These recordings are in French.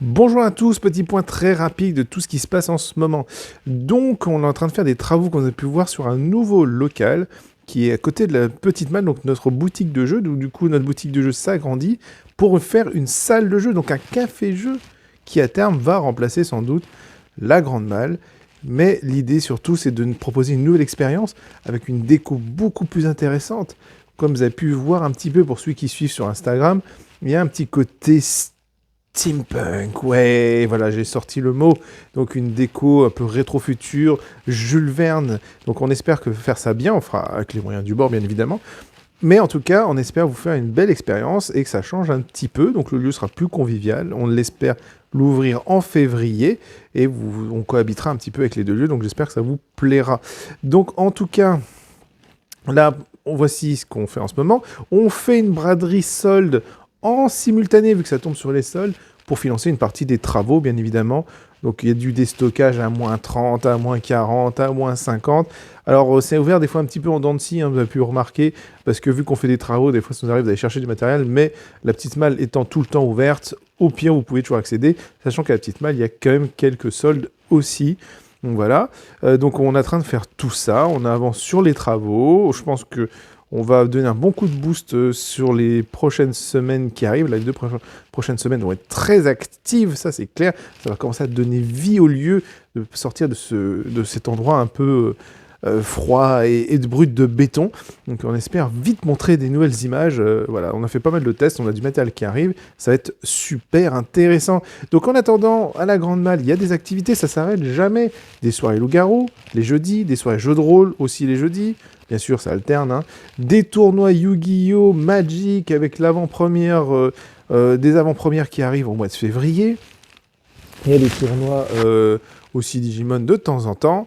Bonjour à tous, petit point très rapide de tout ce qui se passe en ce moment. Donc, on est en train de faire des travaux qu'on a pu voir sur un nouveau local qui est à côté de la Petite Malle, donc notre boutique de jeux. Donc, du coup, notre boutique de jeux s'agrandit pour faire une salle de jeu, donc un café-jeu qui à terme va remplacer sans doute la Grande Malle. Mais l'idée surtout, c'est de nous proposer une nouvelle expérience avec une déco beaucoup plus intéressante. Comme vous avez pu voir un petit peu pour ceux qui suivent sur Instagram, il y a un petit côté steampunk, ouais, voilà, j'ai sorti le mot. Donc une déco un peu rétro-future, Jules Verne. Donc on espère que faire ça bien, on fera avec les moyens du bord bien évidemment. Mais en tout cas, on espère vous faire une belle expérience et que ça change un petit peu. Donc le lieu sera plus convivial. On l'espère l'ouvrir en février et on cohabitera un petit peu avec les deux lieux. Donc j'espère que ça vous plaira. Donc en tout cas, là, voici ce qu'on fait en ce moment. On fait une braderie solde en simultané, vu que ça tombe sur les soldes, pour financer une partie des travaux, bien évidemment. Donc il y a du déstockage à moins 30, à moins 40, à moins 50. Alors c'est ouvert des fois un petit peu en dents de scie, hein, vous avez pu remarquer, parce que vu qu'on fait des travaux, des fois ça nous arrive d'aller chercher du matériel, mais la petite malle étant tout le temps ouverte, au pire vous pouvez toujours accéder, sachant qu'à la petite malle, il y a quand même quelques soldes aussi. Donc voilà, donc on est en train de faire tout ça, on avance sur les travaux, je pense que on va donner un bon coup de boost sur les prochaines semaines qui arrivent. Là, les deux prochaines semaines vont être très actives, ça c'est clair. Ça va commencer à donner vie au lieu, de sortir de cet endroit un peu froid et de brut de béton. Donc on espère vite montrer des nouvelles images. Voilà, on a fait pas mal de tests, on a du matériel qui arrive. Ça va être super intéressant. Donc en attendant, à la Grande Malle, il y a des activités, ça s'arrête jamais. Des soirées loup-garou, les jeudis, des soirées jeux de rôle aussi les jeudis. Bien sûr, ça alterne. Hein. Des tournois Yu-Gi-Oh! Magic avec l'avant-première, des avant-premières qui arrivent au mois de février. Il y a des tournois aussi Digimon de temps en temps.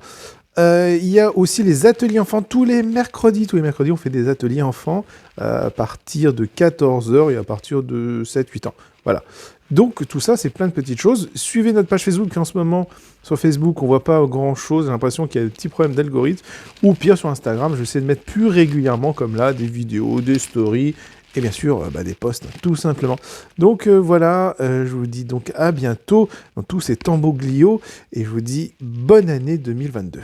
Il y a aussi les ateliers enfants tous les mercredis. Tous les mercredis, on fait des ateliers enfants à partir de 14 h et à partir de 7-8 ans. Voilà. Donc tout ça, c'est plein de petites choses. Suivez notre page Facebook, en ce moment, sur Facebook, on voit pas grand-chose. J'ai l'impression qu'il y a des petits problèmes d'algorithme. Ou pire, sur Instagram, j'essaie de mettre plus régulièrement, comme là, des vidéos, des stories, et bien sûr, des posts, hein, tout simplement. Donc voilà, je vous dis donc à bientôt dans tous ces tamboglios, et je vous dis bonne année 2022.